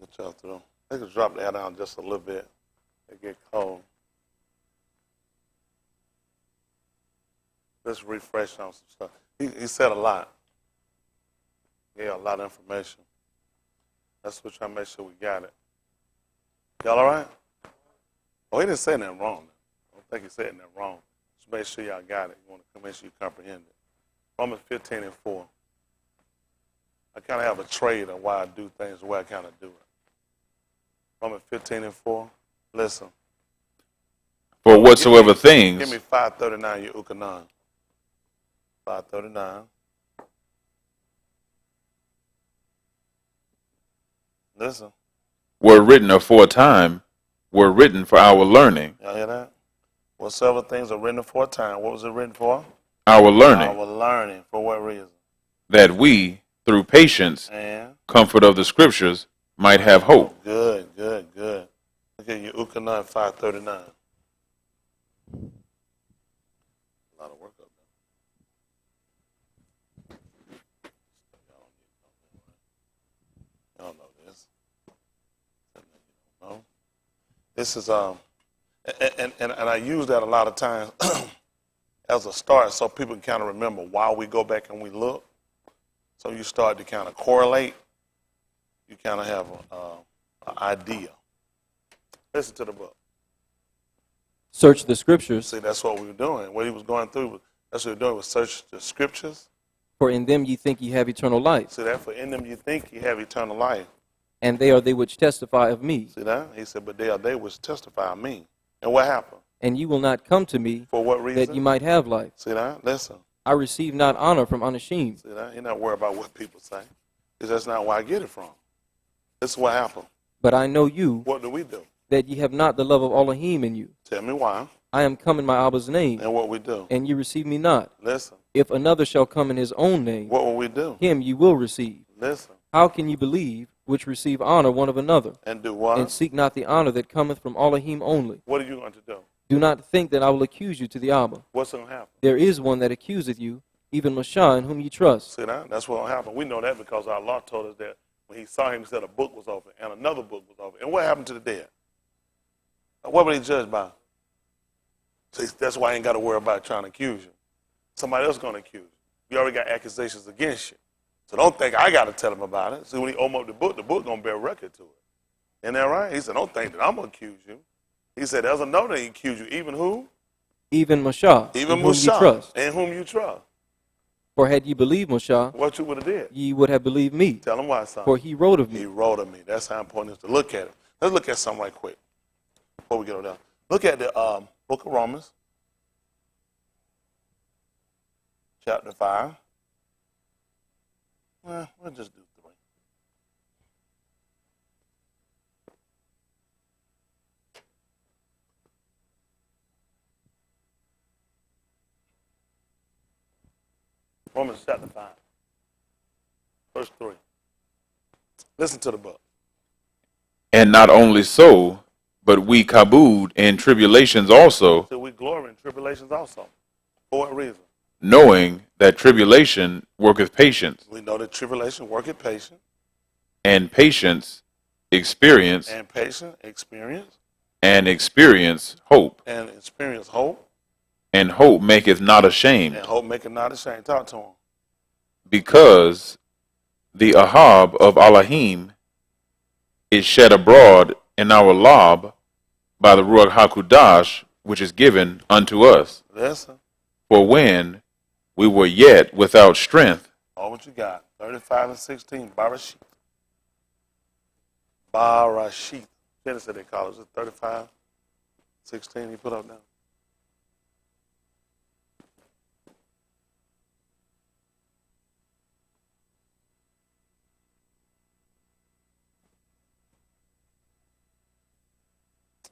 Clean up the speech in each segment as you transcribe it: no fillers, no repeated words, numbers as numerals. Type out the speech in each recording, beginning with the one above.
put y'all through. They can drop that down just a little bit. It get cold. Let's refresh on some stuff. He said a lot. Yeah, a lot of information. That's what we're trying to make sure we got it. Y'all all right? Oh, he didn't say nothing wrong. I don't think he said nothing wrong. Just make sure y'all got it. You want to make sure you comprehend it. Romans 15:4. I kind of have a trade of why I do things the way I kind of do it. Romans 15:4. Listen. For whatsoever things. Give me 539, you Ukanan. 539. Listen. Were written aforetime, were written for our learning. Y'all hear that? Whatsoever things are written aforetime. What was it written for? Our learning. Our learning. For what reason? That we, through patience, and comfort of the scriptures, might have hope. Good, good, good. Look at your Ukanan 539. A lot of work up there. Y'all know this. No. This is and I use that a lot of times as a start so people can kind of remember why we go back and we look. So you start to kind of correlate. You kind of have an idea. Listen to the book. Search the scriptures. See, that's what we were doing. What he was going through, that's what we were doing, was search the scriptures. For in them ye think ye have eternal life. See that? For in them you think you have eternal life. And they are they which testify of me. See that? He said, but they are they which testify of me. And what happened? And ye will not come to me For what reason? that ye might have life. See that? Listen. I receive not honor from unashamed. See that? He's not worried about what people say. Because that's not where I get it from. This is what happened. But I know you, What do we do? that ye have not the love of Elohim in you. Tell me why. I am come in my Abba's name, And what we do. and ye receive me not. Listen. If another shall come in his own name, What will we do? him ye will receive. Listen. How can ye believe which receive honor one of another, And do what? and seek not the honor that cometh from Elohim only? What are you going to do? Do not think that I will accuse you to the Abba. What's going to happen? There is one that accuseth you, even Moshe, in whom ye trust. See that? That's what will happen. We know that because our Lord told us that when he saw him, he said a book was open and another book was open. And what happened to the dead? What were they judged by? See, that's why I ain't got to worry about trying to accuse you. Somebody else going to accuse you. You already got accusations against you. So don't think I got to tell them about it. See, when he opened up the book going to bear record to it. Isn't that right? He said, don't think that I'm going to accuse you. He said, there's another that accuse you. Even who? Even Moshe, Even in whom ye Moshe, trust. in whom you trust. For had ye believed Moshe, What you would have did? ye would have believed me. Tell him why, son. For he wrote of He me. wrote of me. That's how important it is to look at it. Let's look at something right quick before we get on down. Look at the book of Romans, chapter 5. Well, we'll just do 3. Romans chapter 5, verse 3. Listen to the book. And not only so, but we kabod in tribulations also, So we glory in tribulations also. For what reason? knowing that tribulation worketh patience, We know that tribulation worketh patience, and patience experience, and patience experience, and experience hope, and experience hope, and hope maketh not ashamed, and hope maketh not ashamed. Talk to him. because the ahab of Elohim is shed abroad in our lob by the Ruach HaKodesh, which is given unto us. Listen. For when we were yet without strength, All what you got. 35 and 16. Barashit. Barashit. Genesis they call it. Is it 35? 16 you put up now.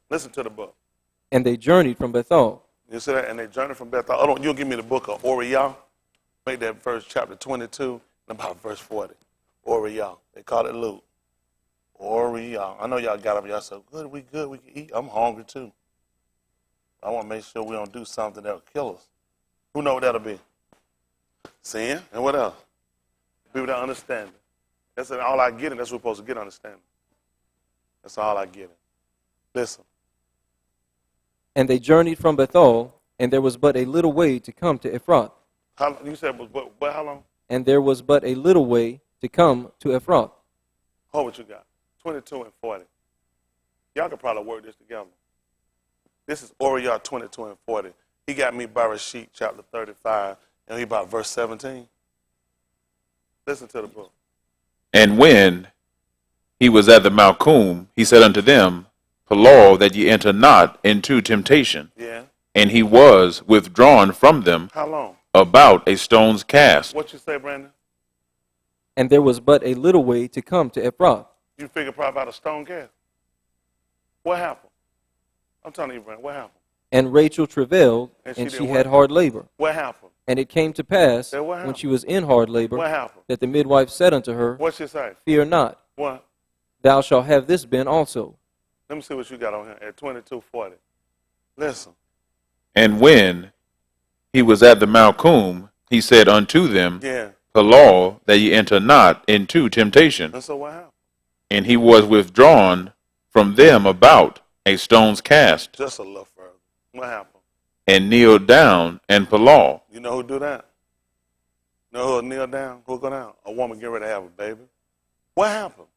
Listen to the book. And they journeyed from Bethel. You see that? And they journeyed from Bethel. Hold on, you'll give me the book of Oriyah. Make that verse chapter 22 and about verse 40. Oriyah. They call it Luke. Oriyah. I know y'all got up. Y'all said, good, we can eat. I'm hungry too. I want to make sure we don't do something that'll kill us. Who know what that'll be? Sin. And what else? People that understand it. That's all I get, and that's what we're supposed to get understanding. That's all I get it. Listen. And they journeyed from Bethel, and there was but a little way to come to Ephrath. You said, but how long? And there was but a little way to come to Ephrath. Hold what you got. 22 and 40. Y'all could probably work this together. This is Oriah 22 and 40. He got me Bereshit chapter 35, and he about verse 17. Listen to the book. And when he was at the Malchum, he said unto them, Pelor, that ye enter not into temptation. Yeah. And he was withdrawn from them How long? about a stone's cast. What you say, Brandon? And there was but a little way to come to Ephrath. You figure probably about a stone cast. What happened? I'm telling you, Brandon, what happened? And Rachel travailed, And and she she did had what? hard labor. What happened? And it came to pass, Then what when happened? she was in hard labor, What happened? that the midwife said unto her, What she say? Fear not, What? thou shalt have this bin also. Let me see what you got on here at 22:40. Listen. And when he was at the Malchum, he said unto them, Yeah. Pelor, that ye enter not into temptation. And so what happened? And he was withdrawn from them about a stone's cast, Just a little further. What happened? and kneeled down, and Pelor. You know who do that? You know who'll kneel down? Who'll go down? A woman get ready to have a baby. What happened?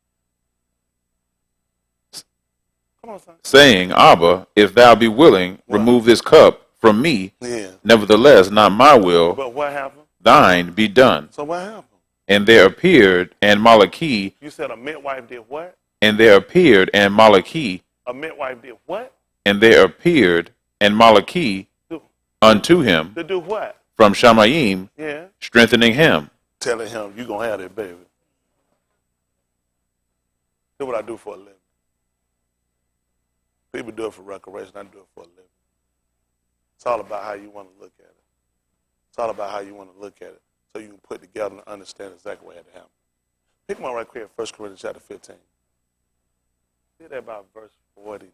Come on, son. saying, Abba, if thou be willing, remove this cup from me. Yeah. Nevertheless, not my will, But what happened? thine be done. So what happened? And there appeared, and Malachi, You said a midwife did what? and there appeared, and Malachi, A midwife did what? and there appeared, and Malachi Do, unto him to do what? from Shamayim, Yeah. strengthening him. Telling him, you going to have that baby. Do what I do for a living. People do it for recreation. I do it for a living. It's all about how you want to look at it. It's all about how you want to look at it so you can put together and understand exactly what had to happen. Pick them up right quick, 1 Corinthians chapter 15. Read that about verse 49.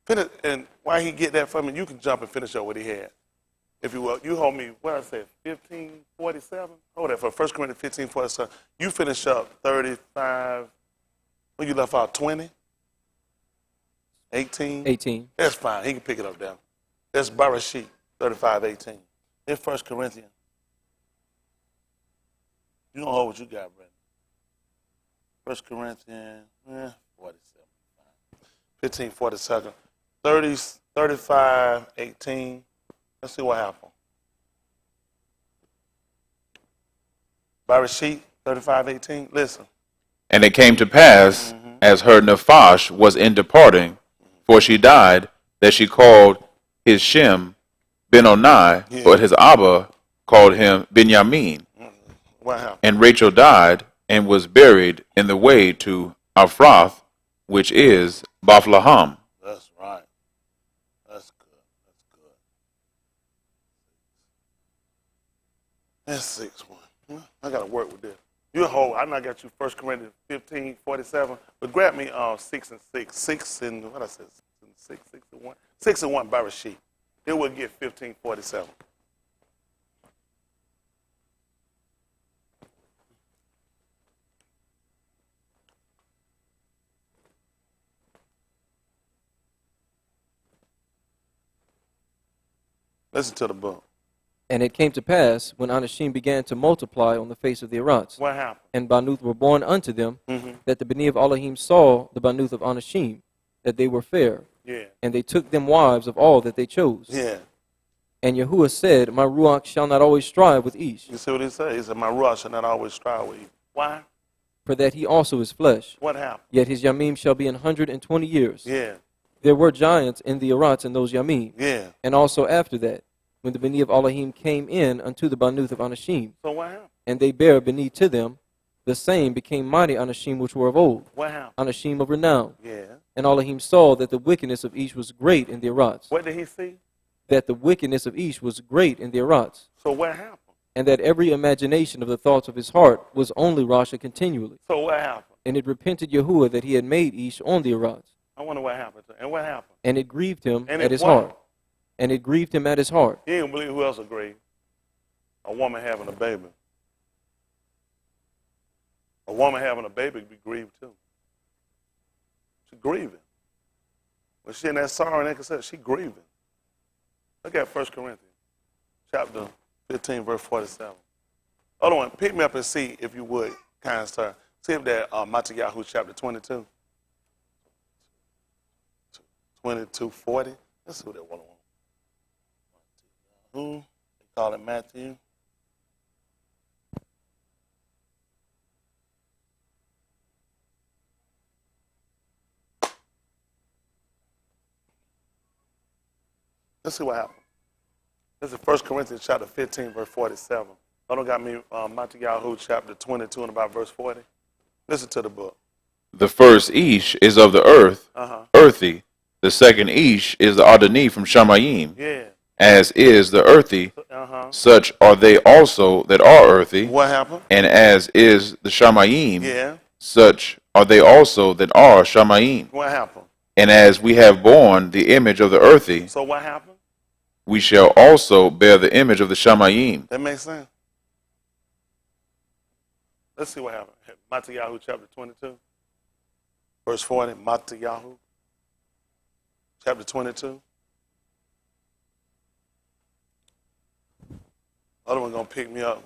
Finish, and while he get that from me, you can jump and finish up what he had. If you will, you hold me, what I said, 15:47? Hold that for 1 Corinthians 15:47. You finish up 35. When you left out 20? 18? 18. That's fine. He can pick it up down. That's Bereshit 35:18. Then 1 Corinthians. You don't hold what you got, Brandon. 1 Corinthians 47. 15:47. 35:18. Let's see what happened. Bereshit 35:18. Listen. And it came to pass, as her Nephash was in departing, for she died, that she called his Shem Benoni, Yeah. but his Abba called him Benjamin. What happened? And Rachel died and was buried in the way to Ephrath, which is Bethlehem. That's right. That's good. That's good. That's 6-1. I got to work with this. You hold. I know I got you 1 Corinthians 15:47, but grab me 6 and 6. 6 and what I said? 6 and 1. 6 and 1 Bereshit. It will get 15:47. Listen to the book. And it came to pass, when Anashim began to multiply on the face of the Arats, What happened? and Banuth were born unto them, Mm-hmm. that the Beni of Elohim saw the Banuth of Anashim, that they were fair, Yeah. and they took them wives of all that they chose. Yeah. And Yahuwah said, My Ruach shall not always strive with Ish, You see what he said? He said, my ruach shall not always strive with you. Why? for that he also is flesh. What happened? Yet his Yamim shall be 120 years. Yeah. There were giants in the Arats in those Yamim, Yeah. and also after that, when the Beni of Elohim came in unto the Banuth of Anashim, So what happened? and they bare Beni to them, the same became mighty Anashim which were of old, What happened? Anashim of renown. Yeah. And Elohim saw that the wickedness of Ish was great in the Arats, What did he see? that the wickedness of Ish was great in the Arats, So what happened? and that every imagination of the thoughts of his heart was only Rasha continually. So what happened? And it repented Yahuwah that he had made Ish on the Arats, I wonder what happened to him. And what happened? and it grieved him And at it his what? heart. And it grieved him at his heart. You ain't believe who else agreed? A woman having a baby. A woman having a baby be grieved too. She's grieving. When she in that sorrow and that she grieving. Look at 1 Corinthians chapter 15, verse 47. Other one, pick me up and see, if you would, kind sir. See if that Matthieu chapter 22. 22:40. Let's see what that one was. They call it Matthew. Let's see what happened. This is 1 Corinthians chapter 15, verse 47. I don't got me Matthieu chapter 22 and about verse 40. Listen to the book. The first Ish is of the earth, earthy. The second Ish is the Adoni from Shamayim, Yeah. as is the earthy. Such are they also that are earthy. What happened? And as is the Shamayim, Yeah. such are they also that are Shamayim. What happened? And as we have borne the image of the earthy, So what happened? we shall also bear the image of the Shamayim. That makes sense. Let's see what happened. Matthieu chapter 22, verse 40. Matthieu chapter 22. Other one gonna pick me up,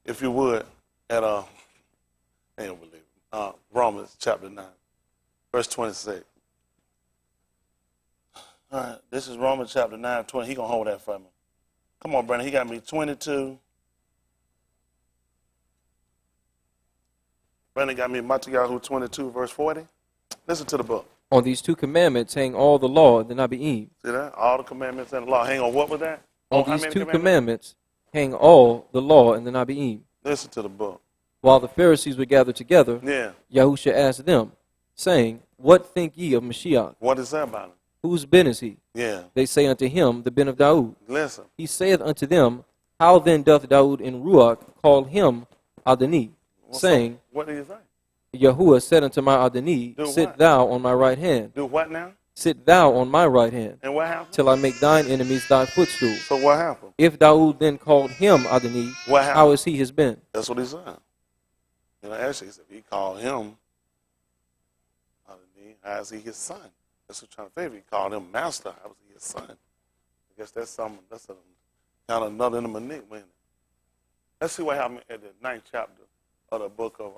if you would, at I don't believe it. Romans chapter 9, verse 26. All right, this is Romans chapter 9, 20. He gonna hold that for me. Come on, Brandon. He got me 22. Brandon got me Matthieu 22, verse 40. Listen to the book. On these two commandments hang all the law and the Nabi'im. See that? All the commandments and the law. Hang on, what was that? On how these many two commandments hang all the law and the Nabi'im. Listen to the book. While the Pharisees were gathered together, Yeah. Yahusha asked them, saying, What think ye of Mashiach? What is that about him? Whose ben is he? Yeah. They say unto him, The ben of Daud. Listen. He saith unto them, How then doth Daud in Ruach call him Adoni? Saying, What do you think? Yahuwah said unto my Adoni, Do Sit what? thou on my right hand. Do what now? Sit thou on my right hand, And what happened? till I make thine enemies thy footstool. So what happened? If Daud then called him Adoni, What happened? how is he his ben? That's what he said. You know, actually, he said, he called him, how is he his son? That's what I'm trying to figure. He called him master. How is he his son? I guess that's something, that's a kind of another enigma. Let's see what happened at the 9th chapter of the book of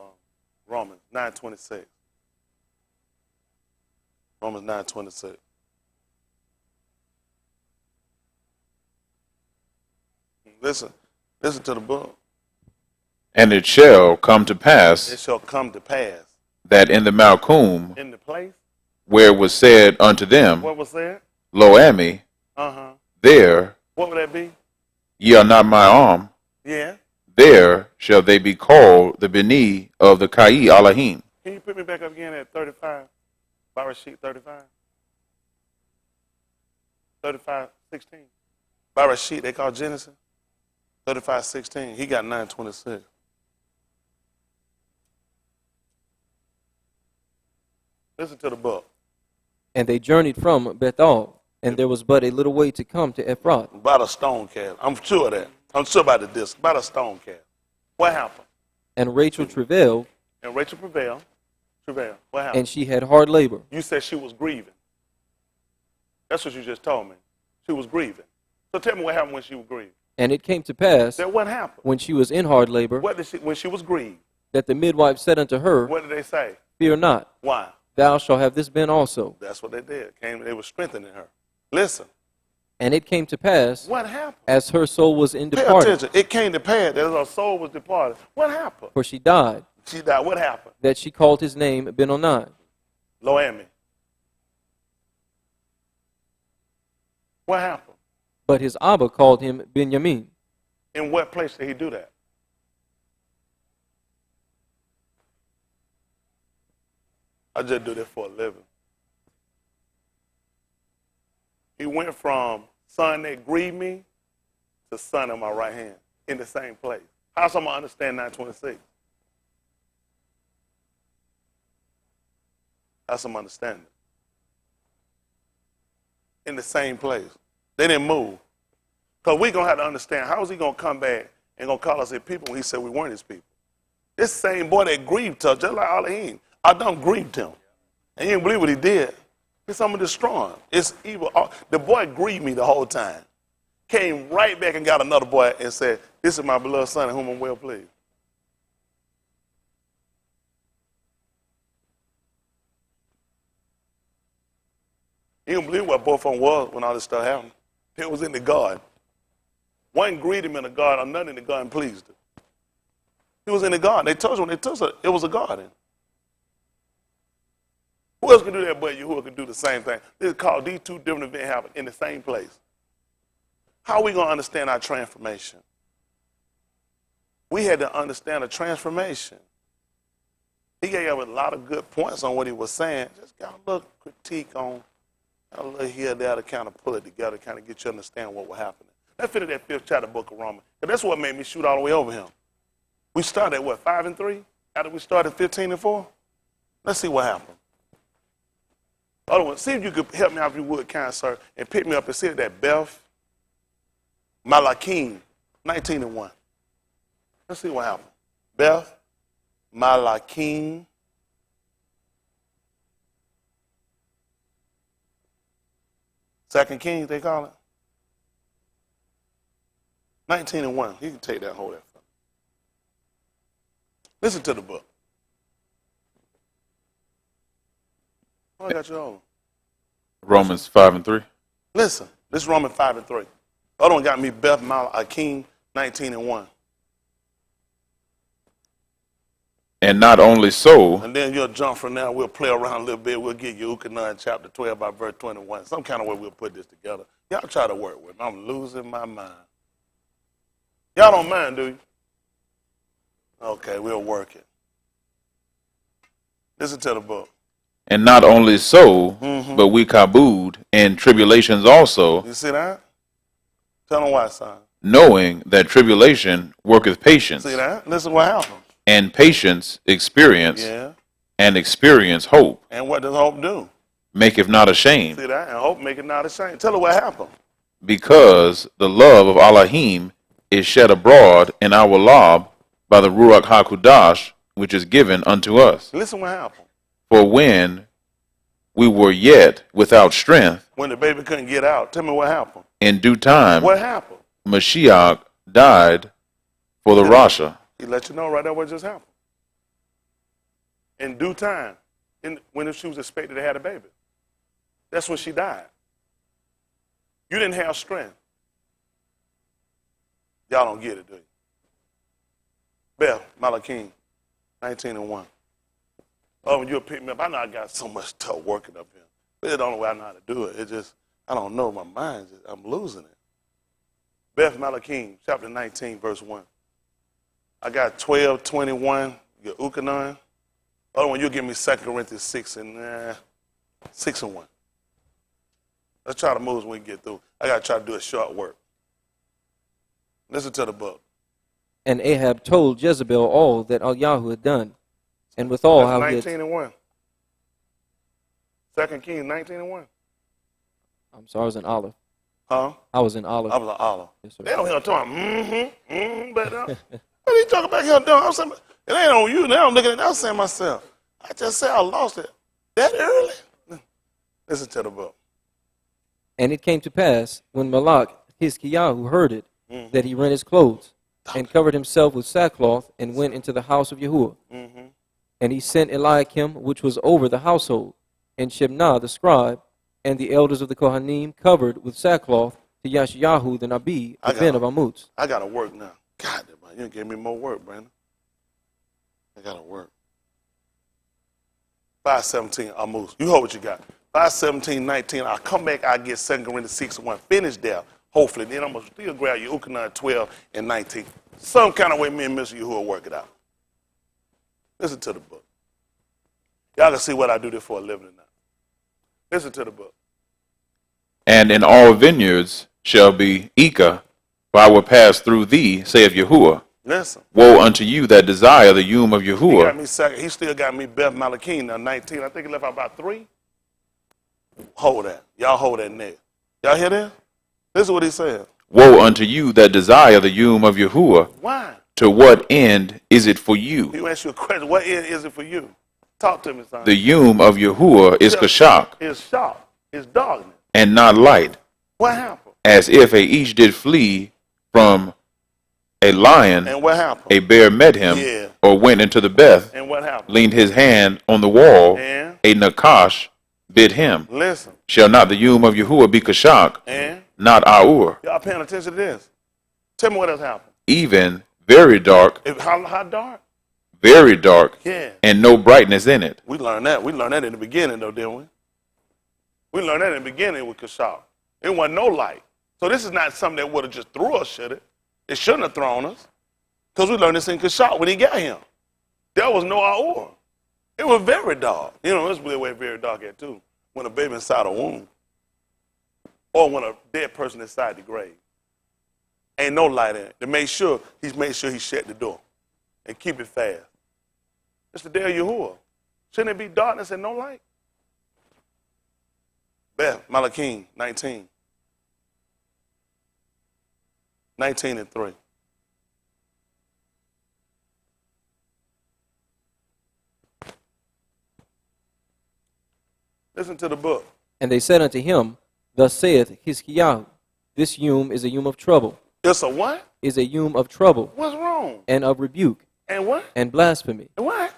Romans, 9:26. Romans 9:26. Listen to the book. And it shall come to It pass shall come to pass that in the Malchum, in the place where was said unto them, what was said. Lo Ami, there What would that be? ye are not my arm, Yeah. there shall they be called the Beni of the Kai Elohim. Can you put me back up again at 35? Barashit 35? 35:16. Barashit, they call Genesis. 35:16. He got 9:26. Listen to the book. And they journeyed from Bethel, and there was but a little way to come to Ephrath. About a stone cast. I'm sure of that. I'm sure about the disc. About a stone cast. What happened? And Rachel travailed, And Rachel prevailed. What happened? and she had hard labor. You said she was grieving. That's what you just told me. She was grieving. So tell me what happened when she was grieving. And it came to pass, Then what happened? when she was in hard labor, What did she, when she was grieved, that the midwife said unto her, what did they say? Fear not, Why? thou shalt have this ben also. That's what they did. They were strengthening her. Listen. And it came to pass, What happened? as her soul was in Pay departed, attention. It came to pass that her soul was departed. What happened? for she died, She died. What happened? that she called his name Ben-Onan. Lo Ami. What happened? But his Abba called him Benjamin. In what place did he do that? I just do that for a living. He went from son that grieved me to son in my right hand in the same place. How someone understand 926? How someone understand it? In the same place. They didn't move. Because we're going to have to understand, how is he going to come back and going to call us his people when he said we weren't his people? This same boy that grieved us, just like Elohim, I done grieved him. And you didn't believe what he did. It's I'm going to destroy him. It's evil. The boy grieved me the whole time. Came right back and got another boy and said, this is my beloved son in whom I'm well pleased. You don't believe what both of them was when all this stuff happened. It was in the garden. One greeted him in the garden, or nothing in the garden pleased him. He was in the garden. They told you when they took it, it was a garden. Who else could do that but Yahuwah could do the same thing? This is called these two different events happen in the same place. How are we going to understand our transformation? We had to understand the transformation. He gave us a lot of good points on what he was saying. Just got a little critique on a little here there to kind of pull it together, kind of get you to understand what was happening. Let's finish that 5th chapter book of Romans. Because that's what made me shoot all the way over him. We started at what, 5 and 3? After we started 15 and 4? Let's see what happened. Other one, see if you could help me out if you would, kind sir, and pick me up and see that Beth Malachim, 19 and 1. Let's see what happened. Beth Malachim. Second Kings, they call it. 19 and 1. You can take that, hold that. Listen to the book. I got you on. Romans 5 and 3. Listen, this is Romans 5 and 3. Other one got me Beth Malachim, 19 and 1. And not only so, And then you'll jump from there. We'll play around a little bit. We'll get you Ukanan chapter 12 by verse 21. Some kind of way we'll put this together. Y'all try to work with me. I'm losing my mind. Y'all don't mind, do you? Okay, we'll work it. Listen to the book. and not only so, but we kabod in tribulations also, You see that? Tell them why, son. knowing that tribulation worketh patience, See that? Listen what happened. and patience experience, Yeah. and experience hope, And what does hope do? maketh not ashamed, See that? And hope make it not ashamed. Tell her what happened. because the love of Elohim is shed abroad in our lob by the Ruach HaKodesh, which is given unto us. Listen what happened. For when we were yet without strength, When the baby couldn't get out, tell me what happened. in due time, What happened? Mashiach died for the Rasha. He let you know right there what just happened. In due time, when she was expected to have a baby. That's when she died. You didn't have strength. Y'all don't get it, do you? Beth, Malachim, 19 and 1. Oh, when you'll pick me up, I know I got so much stuff working up here. But it's the only way I know how to do it. It just, I don't know, my mind, I'm losing it. Beth Malachim, chapter 19, verse 1. I got 12, 21, your Ukanon. Other one, you'll give me 2 Corinthians 6 and 1. Let's try to move when we get through. I got to try to do a short work. Listen to the book. And Ahab told Jezebel all that Eliyahu had done, and withal That's how he 19 had... and 1. 2 Kings 19 and 1. I'm sorry, I was in Olive. Huh? I was in Olive. I was like, Allah. Yes, sir. They don't hear talking, but what are you talking about here doing? I'm saying, it ain't on you now. I'm looking at it. I was saying myself, I just said I lost it that early. Listen to the book. And it came to pass, when Malach Hizkiyahu heard it, that he rent his clothes, and covered himself with sackcloth, and went into the house of Yahuwah. And he sent Eliakim, which was over the household, and Shebna the scribe, and the elders of the Kohanim, covered with sackcloth, to Yashayahu the Nabi, the Ben of Amutz. I got to work now. God, man, you gave me more work, Brandon. I got to work. 5:17, Amos. You hold what you got. 5:17, 19. I'll come back. I'll get 2 Corinthians 6 and 1. Finish there, hopefully. Then I'm going to still grab your Ukanon 12 and 19. Some kind of way me and Mr. Yahuwah work it out. Listen to the book. Y'all can see what I do this for a living now. Listen to the book. And in all vineyards shall be Ika, for I will pass through thee, saith Yahuwah. Listen. Woe unto you that desire the Yum of He got Yahuwah, me second. He still got me Beth Malachim now 19. I think he left out about 3. Hold that. Y'all hold that neck. Y'all hear that? This is what he said. Woe unto you that desire the Yum of Yahuwah, Why? to what end is it for you? He asked you a question. What end is it for you? Talk to me, son. The Yom of Yahuwah is Kashak, It's sharp. It's darkness. and not light, What happened? as if a each did flee from a lion, And what happened? a bear met him, Yeah. or went into the Beth, And what happened? leaned his hand on the wall, And a Nakash bit him. listen. Shall not the Yom of Yahuwah be Kashak, And not Aur, y'all paying attention to this? Tell me what else happened. even very dark, How dark? very dark, Yeah. and no brightness in it? We learned that. We learned that in the beginning, though, didn't we? We learned that in the beginning with Kashal. It wasn't no light. So this is not something that would have just threw us, should it? It shouldn't have thrown us. Because we learned this in Kashal when he got him. There was no Aur. It was very dark. You know, it's really very dark at too. When a baby inside a womb. Or when a dead person inside the grave. Ain't no light in it. He's made sure he shut the door. And keep it fast. It's the day of Yahuwah. Shouldn't it be darkness and no light? Beth, Malachim, 19. 19 and 3. Listen to the book. And they said unto him, Thus saith Hiskiyahu, this Yom is a Yom of trouble, It's a what? is a Yom of trouble, What's wrong? and of rebuke, And what? and blasphemy. And what?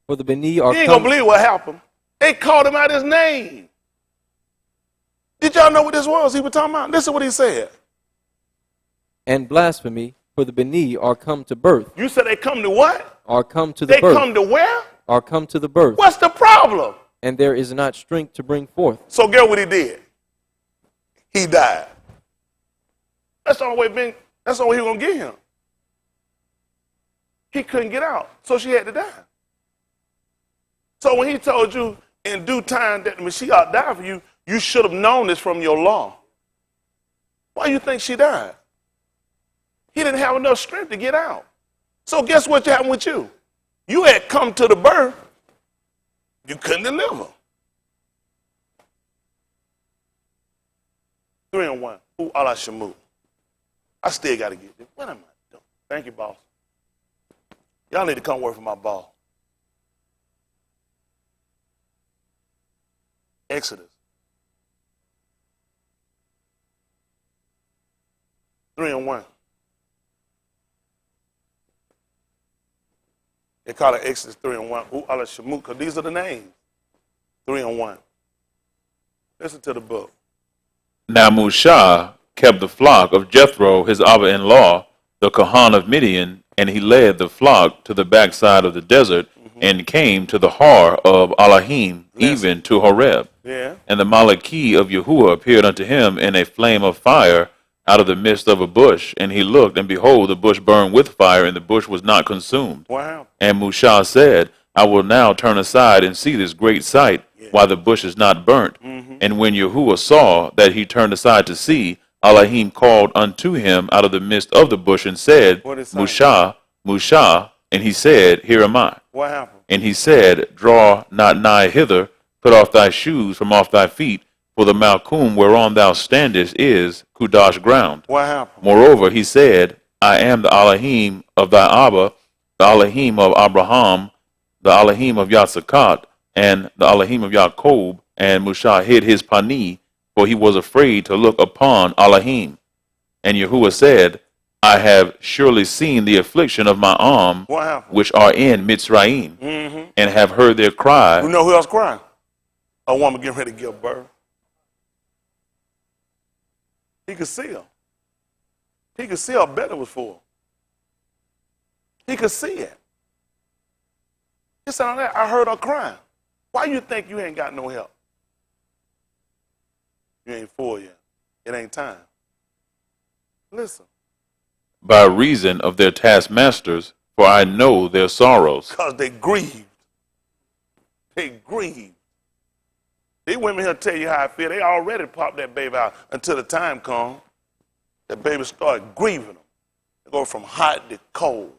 For the Beni are You ain't gonna come, believe what happened. They called him out his name. Did y'all know what this was he was talking about? Listen what he said. and blasphemy, for the Beni are come to birth, You said they come to what? are come to the They birth, come to where? are come to the birth, What's the problem? and there is not strength to bring forth. So guess what he did? He died. That's the only way that's the only way he was gonna get him. He couldn't get out, so she had to die. So when he told you in due time that the Mashiach died for you, you should have known this from your law. Why do you think she died? He didn't have enough strength to get out. So guess what happened with you? You had come to the birth, you couldn't deliver. 3 and 1. Ooh, Allah Shamu. I still got to get this. What am I doing? Thank you, boss. Y'all need to come work for my boss. Exodus. 3 and 1. They call it Exodus 3 and 1. Ooh, Allah Shamu, because these are the names. 3 and 1. Listen to the book. Now Mushah kept the flock of Jethro, his Abba-in-law, the Kohan of Midian, and he led the flock to the backside of the desert and came to the Har of Alahim, even to Horeb. Yeah. And the Malaki of Yahuwah appeared unto him in a flame of fire out of the midst of a bush. And he looked, and behold, the bush burned with fire, and the bush was not consumed. What happened? And Mushah said, I will now turn aside and see this great sight, while the bush is not burnt. And when Yahuwah saw that he turned aside to see, Elohim called unto him out of the midst of the bush and said, What is that? Mushah, Mushah. And he said, Here am I. What happened? And he said, Draw not nigh hither, put off thy shoes from off thy feet, for the Malchum whereon thou standest is Kudash ground. What happened? Moreover, he said, I am the Elohim of thy Abba, the Elohim of Abraham, the Elohim of Yatsakat, and the Elohim of Jacob. And Mushah hid his pani, for he was afraid to look upon Elohim. And Yahuwah said, I have surely seen the affliction of my arm, What happened? which are in Mitzrayim, and have heard their You cry. know who else crying? A woman getting ready to give birth. He could see her. He could see her belly was full. He could see it. He said, I heard her crying. Why you think you ain't got no help? You ain't full yet. It ain't time. Listen, By reason of their taskmasters, for I know their sorrows. because they grieved. They grieved. These women here tell you how I feel. They already popped that baby out until the time comes. That baby started grieving them. They go from hot to cold.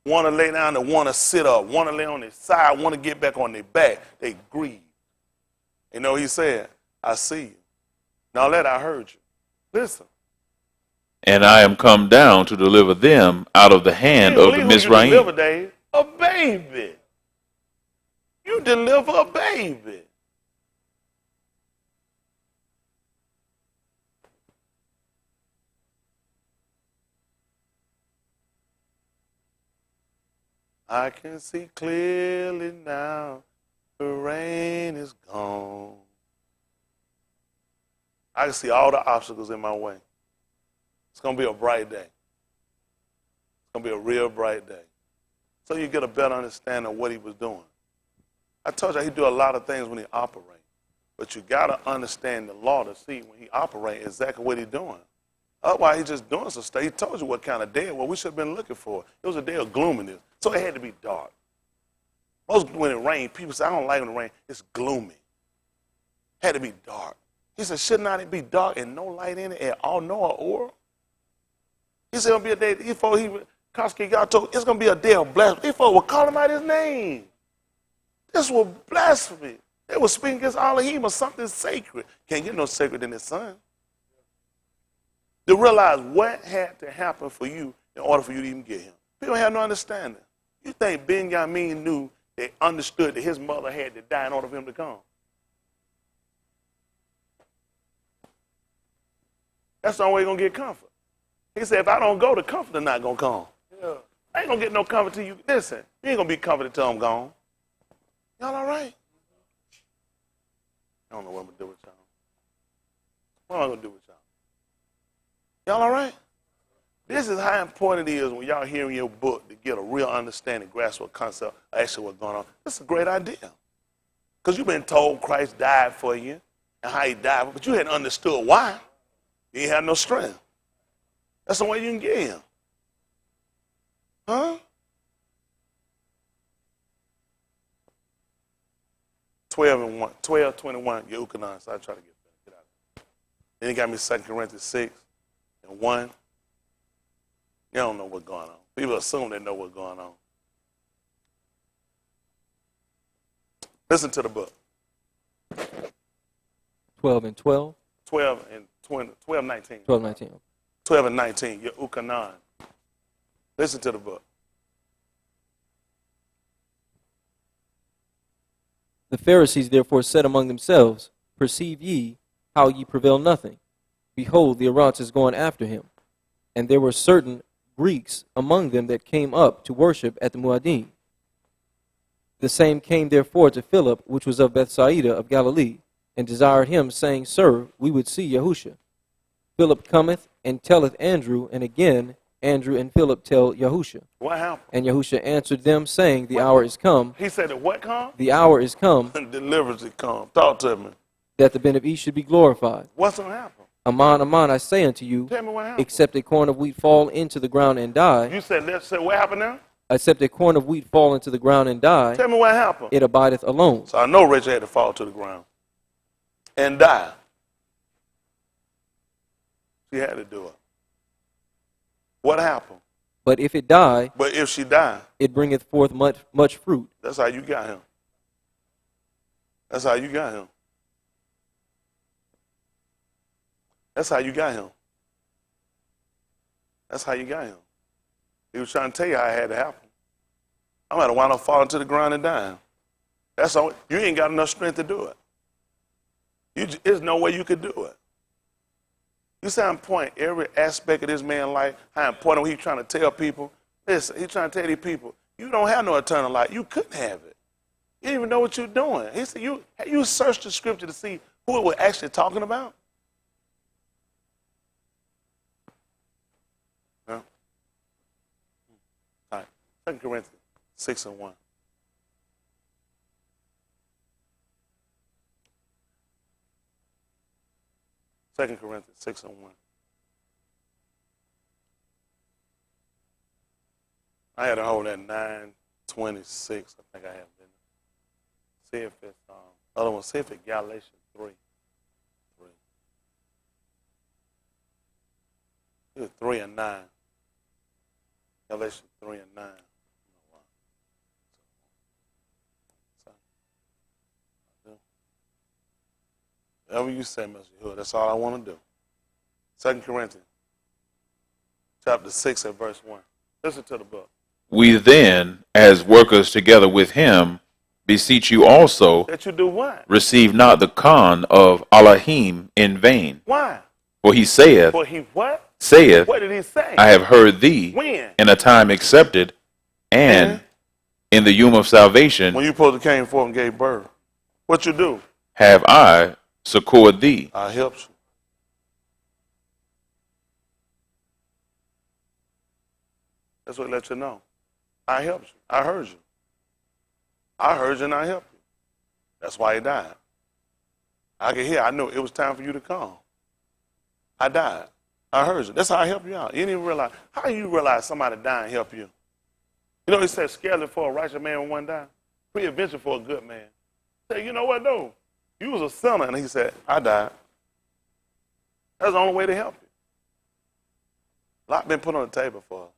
Want to lay down to want to sit up. Want to lay on their side. Want to get back on their back. They grieve. You know, he said, I see you. Now that I heard you. Listen. and I am come down to deliver them out of the You hand didn't of the believe who you deliver, Mizraim. Dave. A baby. You deliver a baby. I can see clearly now. The rain is gone. I can see all the obstacles in my way. It's going to be a bright day. It's going to be a real bright day. So you get a better understanding of what he was doing. I told you he do a lot of things when he operates. But you got to understand the law to see when he operates exactly what he's doing. Otherwise, he's just doing some stuff. He told you what kind of day it was we should have been looking for. It was a day of gloominess. So it had to be dark. Most when it rained, people say, I don't like when it rains. It's gloomy. It had to be dark. He said, should not it be dark and no light in it at all, no aurora? He said, it'll be a day, before y'all told, it's going to be a day of blasphemy. Before will call him out his name. This was blasphemy. They were speaking against Elohim or something sacred. Can't get no sacred in his son. To realize what had to happen for you in order for you to even get him. People have no understanding. You think Benjamin knew, they understood that his mother had to die in order for him to come? That's the only way you're going to get comfort. He said, if I don't go, the comforter not going to come. Yeah. I ain't going to get no comfort till you. Listen, you ain't going to be comforted till I'm gone. Y'all all right? I don't know what I'm going to do with y'all. What am I going to do with y'all? Y'all all right? This is how important it is when y'all hearing your book to get a real understanding, grasp what concept, actually what's going on. This is a great idea. Because you've been told Christ died for you and how he died, but you hadn't understood why. You ain't had no strength. That's the way you can get him. Huh? 12:21, Yehukanan. So I try to get out. Then he got me 2 Corinthians 6:1. You don't know what's going on. People assume they know what's going on. Listen to the book. 12:12. 12:19. 12:19. 12:19. Yehukanan. Listen to the book. The Pharisees therefore said among themselves, perceive ye how ye prevail nothing. Behold, the Arants is going after him. And there were certain Greeks among them that came up to worship at the Muad'Dim. The same came therefore to Philip, which was of Bethsaida of Galilee, and desired him, saying, Sir, we would see Yahusha. Philip cometh and telleth Andrew, and again Andrew and Philip tell Yahusha. What happened? And Yahusha answered them, saying, The hour is come. He said that what come? The hour is come Deliverance is come. Talk to me. that the Ben of East should be glorified. What's going to happen? Aman, aman, I say unto you, Tell me what happened. except a corn of wheat fall into the ground and die, You said, let's say, what happened now? except a corn of wheat fall into the ground and die, Tell me what happened. it abideth alone. So I know Rachel had to fall to the ground and die. She had to do it. What happened? But if it die, But if she died, it bringeth forth much fruit. that's how you got him. That's how you got him. That's how you got him. That's how you got him. He was trying to tell you how it had to happen. I'm going to wind up falling to the ground and dying. That's all. You ain't got enough strength to do it. There's no way you could do it. You see how important every aspect of this man's life, how important what he's trying to tell people. Listen, he's trying to tell these people, you don't have no eternal life. You couldn't have it. You didn't even know what you're doing. He said, you searched the scripture to see who it was actually talking about? No? All right. 2 Corinthians 6:1. Second Corinthians 6:1. I had to hold that 9:26. I think I have been. See if it's other one. See if it's Galatians 3. It was 3 and 9. Galatians 3 and 9. Whatever you say, Mr. Hood, that's all I want to do. 2 Corinthians chapter 6 and verse 1. Listen to the book. We then, as workers together with him, beseech you also, That you do what? receive not the Khan of Elohim in vain. Why? For he saith, For he what? saith, What did he say? I have heard thee When? in a time accepted, and in the yom of salvation When you supposed to came forth and gave birth. What you do? have I succored thee. I helped you. That's what let you know. I helped you. I heard you. I heard you and I helped you. That's why he died. I could hear. I knew it was time for you to come. I died. I heard you. That's how I help you out. You didn't even realize. How do you realize somebody died and help you? You know, he said, scarcely for a righteous man when one die. Preadventure for a good man. Say, you know what, no. You was a sinner. And he said, I died. That's the only way to help you. A lot been put on the table for us.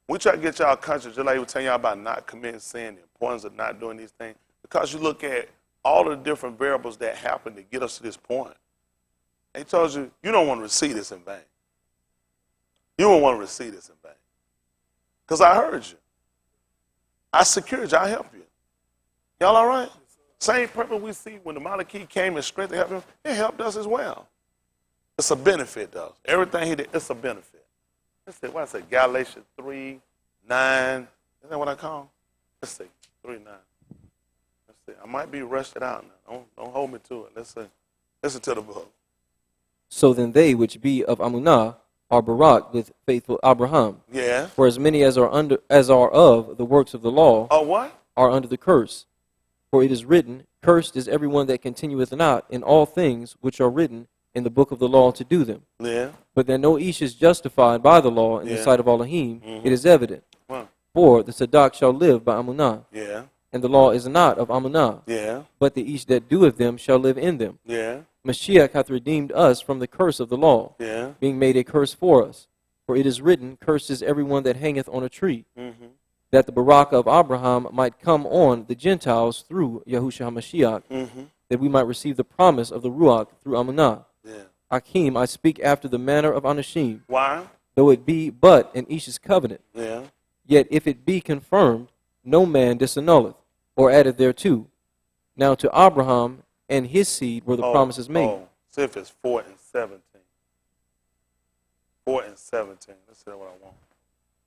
We try to get y'all conscious, just like we were telling y'all about not committing sin, the importance of not doing these things, because you look at all the different variables that happen to get us to this point. And he told you, you don't want to receive this in vain. You don't want to receive this in vain. Because I heard you. I secured you. I helped you. Y'all all right? Same purpose we see when the Malachite came and strengthened helped him, it helped us as well. It's a benefit, though. Everything he did, it's a benefit. Let's see, what I say, Galatians 3:9. Isn't that what I call them? Let's see, 3:9. Let's see. I might be rushed out now. Don't hold me to it. Let's see. Listen to the book. So then they which be of Amunah are Barak with faithful Abraham. Yeah. For as many as are of the works of the law Oh, what? are under the curse. For it is written, Cursed is everyone that continueth not in all things which are written in the book of the law to do them. Yeah. But that no ish is justified by the law in the sight of Elohim, it is evident. What? For the Sadak shall live by Amunah, Yeah. and the law is not of Amunah, Yeah. but the ish that doeth them shall live in them. Yeah. Mashiach hath redeemed us from the curse of the law, Yeah. being made a curse for us. For it is written, Cursed is everyone that hangeth on a tree, Mm-hmm. that the Barakah of Abraham might come on the Gentiles through Yahushua HaMashiach, Mm-hmm. that we might receive the promise of the Ruach through Amunah. Yeah. Akim, I speak after the manner of Anashim, Why? though it be but an Ish's covenant. Yeah. Yet if it be confirmed, no man disannulleth, or addeth thereto. Now to Abraham and his seed were the promises made. Oh, see if it's 4 and 17. 4 and 17. Let's see what I want.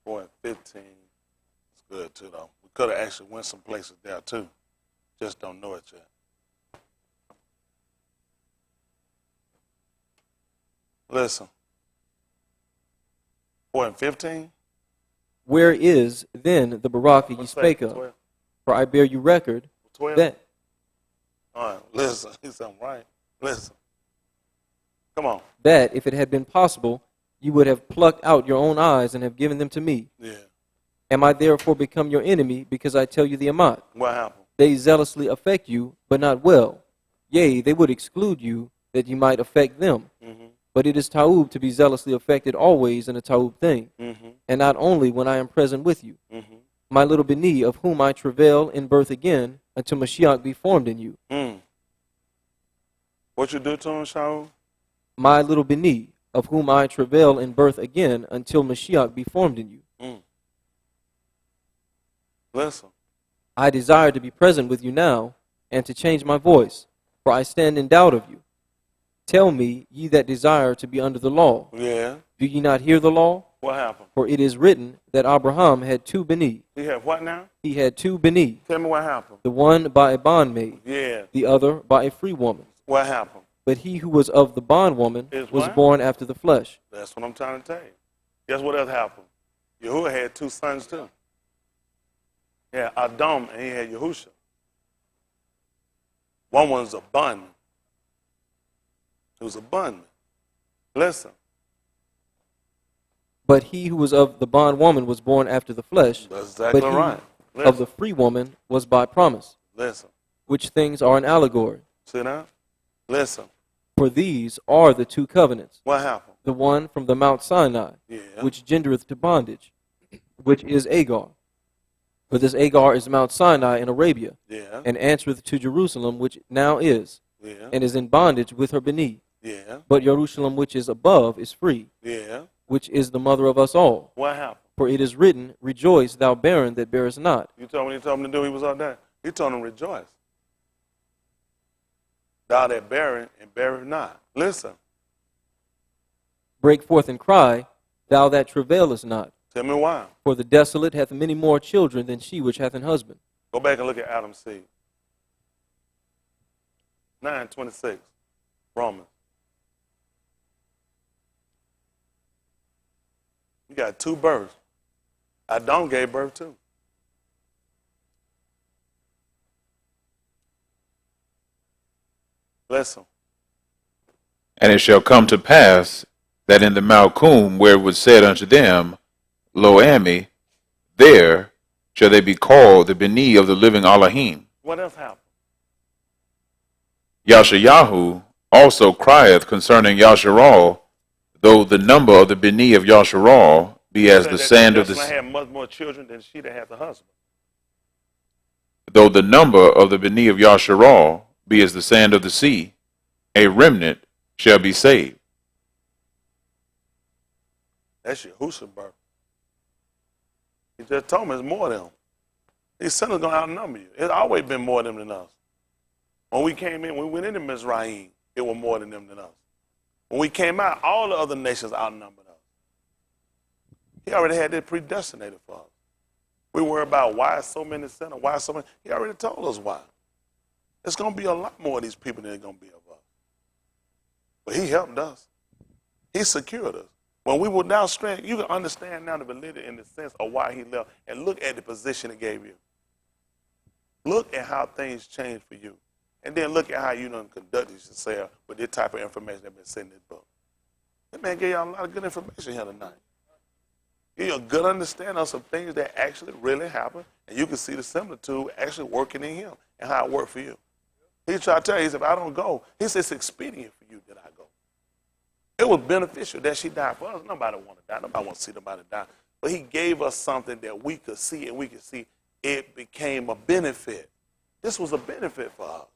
4 and 15. It's good too, though. We could have actually went some places there too. Just don't know it yet. Listen. 4 and 15. Where is then the Barakah ye spake of? 12. For I bear you record 12. that All right, listen. He said, right. Listen. Come on. that if it had been possible, you would have plucked out your own eyes and have given them to me. Yeah. Am I therefore become your enemy because I tell you the Amat? What happened? They zealously affect you, but not well. Yea, they would exclude you, that you might affect them. Mm-hmm. But it is ta'ub to be zealously affected always in a ta'ub thing, Mm-hmm. and not only when I am present with you. Mm-hmm. My little Beni, of whom I travail in birth again, until Mashiach be formed in you. Mm. What you do to him, Shaul? My little Beni, of whom I travail in birth again, until Mashiach be formed in you. Mm. Listen. I desire to be present with you now, and to change my voice, for I stand in doubt of you. Tell me, ye that desire to be under the law, Yeah. do ye not hear the law? What happened? For it is written that Abraham had two Beni. He had what now? He had two Beni, Tell me what happened. the one by a bondmaid, Yeah. the other by a free woman. What happened? But he who was of the bondwoman Is was what? born after the flesh. That's what I'm trying to tell you. Guess what else happened? Yahuwah had two sons too. Yeah, Adam and he had Yahusha. One was a bondman. It was a bondman. Listen. But he who was of the bondwoman was born after the flesh, That's exactly but he right. of the free woman was by promise, Listen. which things are an allegory. See that? Listen. For these are the two covenants, What happened? the one from the Mount Sinai, Yeah. which gendereth to bondage, which is Agar. For this Agar is Mount Sinai in Arabia, Yeah. and answereth to Jerusalem, which now is, Yeah. and is in bondage with her Beni. Yeah. But Jerusalem which is above is free. Yeah. which is the mother of us all. What happened? For it is written, Rejoice, thou barren that bearest not. You told me he told him to do, he was out there. He told him rejoice. Thou that barren and beareth not. Listen. Break forth and cry, thou that travailest not. Tell me why. For the desolate hath many more children than she which hath an husband. Go back and look at Adam's seed. 9:26. Romans. You got two births. Adam gave birth to. Listen. And it shall come to pass that in the Malchum, where it was said unto them, Lo Ami, there shall they be called the Beni of the living Elohim. What else happened? Yashayahu also crieth concerning Yasharal, though the number of the Beni of Yasharal be as the sand of the sea. Had much more children than she that had the husband. Though the number of the Beni of Yasharal be as the sand of the sea, a remnant shall be saved. That's Yahusha's birth. He just told me it's more than them. These sinners going to outnumber you. It's always been more of them than us. When we came in, when we went into Mizraim, it was more than them than us. When we came out, all the other nations outnumbered us. He already had that predestinated for us. We worry about why so many sinners, why so many. He already told us why. It's going to be a lot more of these people than it's going to be of us. But he helped us. He secured us. When we were down strength, you can understand now the validity in the sense of why he left. And look at the position it gave you. Look at how things changed for you. And then look at how you done conducted yourself with this type of information that's been sent in this book. That man gave y'all a lot of good information here tonight. Give you a good understanding of some things that actually really happened. And you can see the similitude actually working in him and how it worked for you. He tried to tell you, he said, if I don't go, he said, it's expedient for you that I go. It was beneficial that she died for us. Nobody want to die. Nobody want to see nobody die. But he gave us something that we could see, and we could see it became a benefit. This was a benefit for us.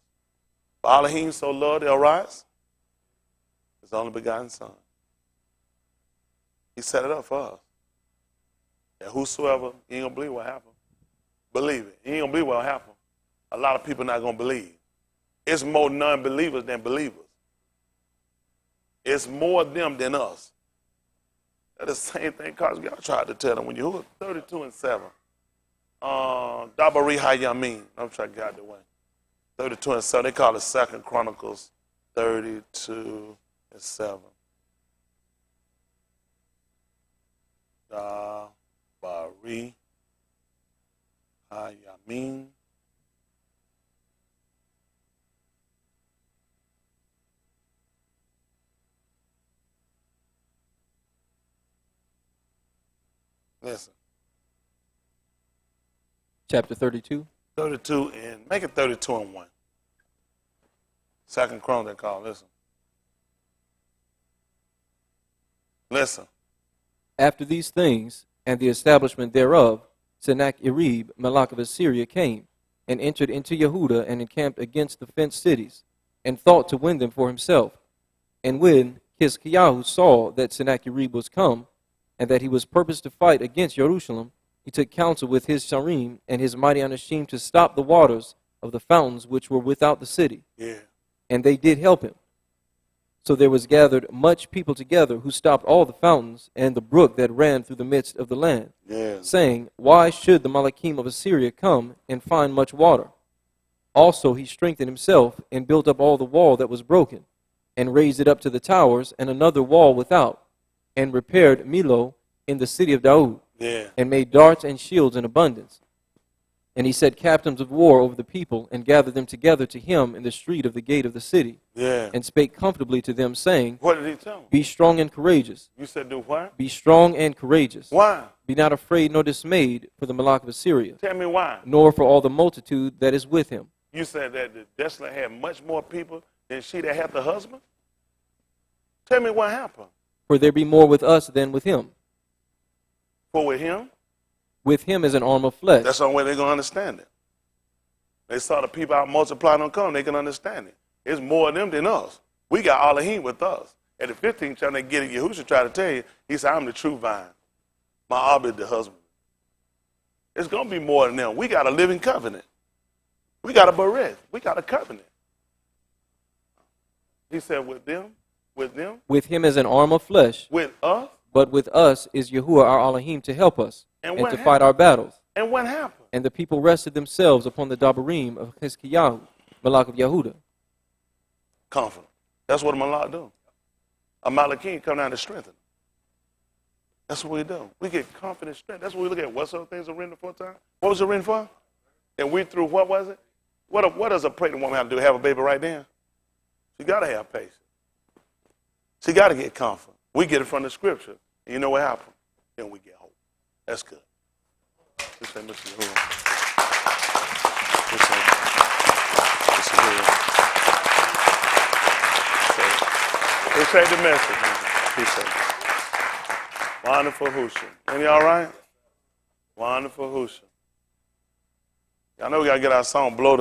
For Elohim so loved El Rise, his only begotten son. He set it up for us. That whosoever, he ain't going to believe what happened. Believe it. He ain't going to believe what happened. A lot of people not going to believe. It's more non-believers than believers. It's more them than us. That's the same thing Cosby tried to tell them when you were 32-7. Dabari Hayamin. I'm trying to get out of the way. 32-7. They call it 2 Chronicles 32-7. Dabari Hayamin. Listen. Chapter 32. 32 and make it 32-1. 2 Chronicles they call. Listen. Listen. After these things, and the establishment thereof, Sennacherib, Malach of Assyria, came, and entered into Yehudah, and encamped against the fenced cities, and thought to win them for himself. And when Hiskiyahu saw that Sennacherib was come, and that he was purposed to fight against Jerusalem, he took counsel with his Sharim and his mighty Anashim to stop the waters of the fountains which were without the city. Yeah. And they did help him. So there was gathered much people together who stopped all the fountains and the brook that ran through the midst of the land, saying, Why should the Malachim of Assyria come and find much water? Also he strengthened himself and built up all the wall that was broken, and raised it up to the towers and another wall without, and repaired Milo in the city of Daud, and made darts and shields in abundance. And he set captains of war over the people, and gathered them together to him in the street of the gate of the city, and spake comfortably to them, saying, What did he tell them? Be strong and courageous. You said do what? Be strong and courageous. Why? Be not afraid nor dismayed for the Malach of Assyria, Tell me why. nor for all the multitude that is with him. You said that the desolate had much more people than she that had the husband? Tell me what happened. For there be more with us than with him. For with him? With him is an arm of flesh. That's the only way they're going to understand it. They saw the people out multiplying on come, they can understand it. It's more of them than us. We got Elohim with us. At the 15th chapter, they get it. Yahushua tried to tell you, he said, I'm the true vine. My Abba is the husband. It's going to be more than them. We got a living covenant. We got a bereth. We got a covenant. He said, with them, with him as an arm of flesh, with us. but with us is Yahuwah our Elohim to help us and to happened? fight our battles. And what happened? And the people rested themselves upon the Dabarim of Hiskiyahu, Malak of Yehuda. Confident. That's what a Malak do. A Malakim come down to strengthen. That's what we do. We get confident strength. That's what we look at. What sort of things are written for time? What was it written for? And we through, what was it? What does a pregnant woman have to do? Have a baby right then? She got to have patience. She got to get confident. We get it from the scripture. And you know what happened? Then we get hope. That's good. This ain't Mr. Yahuwah. This ain't Mr. Yahuwah. Appreciate the message, man. Appreciate it. Wonderful Husha. Any all right? Wonderful Husha. Y'all know we got to get our song, Blow the